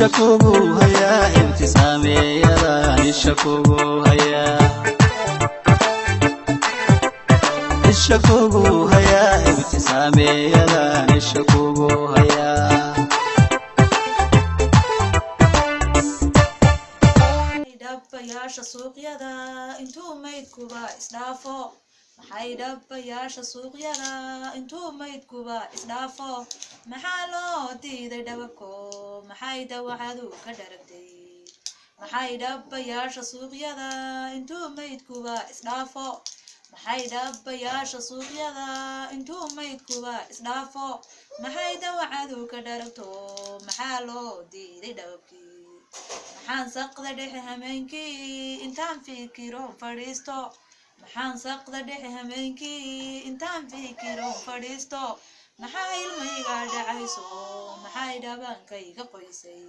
الشكوبو هيا ابتسامي يا الشكوبو هيا الشكوبو هيا ابتسامي يا الشكوبو هيا دبياشا سوقيدا انتو ميدكوبا اسدافو maxay dhabayaasha suuqyada intuu maydkuba isdhaafo maxaa loo diiday dhababko maxay dawacadu ka dharagtay maxay dhabayaasha suuqyada intuu maydkuba isdhaafo maxay dhabayaasha suuqyada intuu maydkuba isdhaafo maxay dawacadu ka dharagto maxaa loo diiday dhababkii maxaan saqda dhexe hameenkii intaan fikiro fadhiisto maxaan saqda dhexe hameenkii intaan fikiro fadhiisto maxaa ilmayga dhacayso maxay dhabankayga qoysay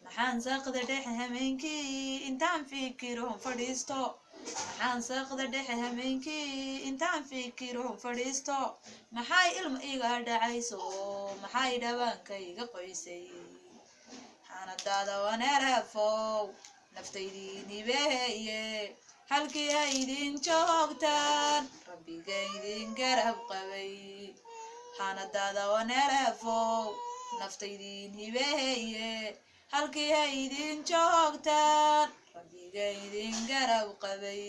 maxaan saqda dhexe hameenkii intaan fikiro fadhiisto maxaan saqda dhexe hameenkii intaan fikiro fadhiisto maxay ilmayga dhacayso maxay dhabankayga qoysay xanadaada waneerafow naftaydii nibeeye halkii ay idin joogtaan rabbiga idin garab qabay xanadaada waneerafow naftaydin hibeeye halkii ay idin joogtaan rabbiga idin garab qabay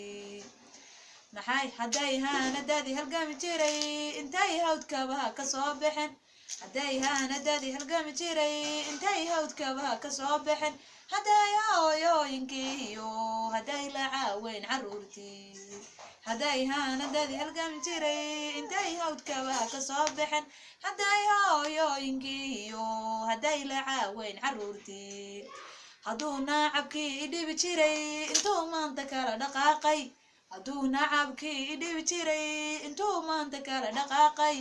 maxay hadday haanadaadii halgami jiray intay hawdkabaha ka soo baxeen hadday haanadaadii halgami jiray intay hawdkabaha ka soo baxeen hadday hooyooyinkiiyo hadday la caaweyn caruurtii hadday haanadaadii halgami jiray intay hawdkabaha ka soo baxeen hadday hooyooyinkiiyo hadday la caaweyn caruurtii hadduu nacabkii idhibi jiray intuu maanta kala dhaqaaqay hadduu nacabkii idhibi jiray intuu maanta kala dhaqaaqay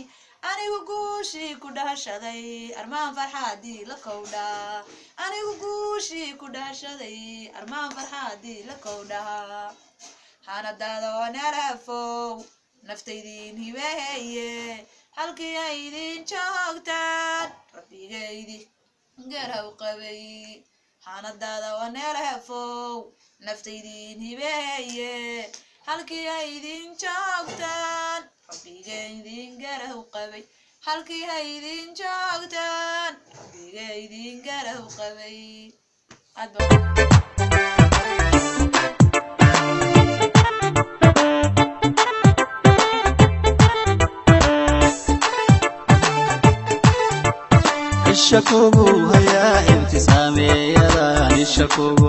anigu guushii ku dhashaday armaan farxaadii la kowdhaa anigu guushii ku dhashaday armaan farxaadii la kowdhaa xanadaada waneerafow naftaydin hibeeye halkii ay idin joogtaan rabbiga idin garab qabay xanadaada waneerafow naftaydin hibeeye halkii ay idin joogtaan rabbiga idin garab qabay halkii ay idin joogtaan rabbiga idin garab qabay الشكوبو هيا ابتسامي يا الشكوبو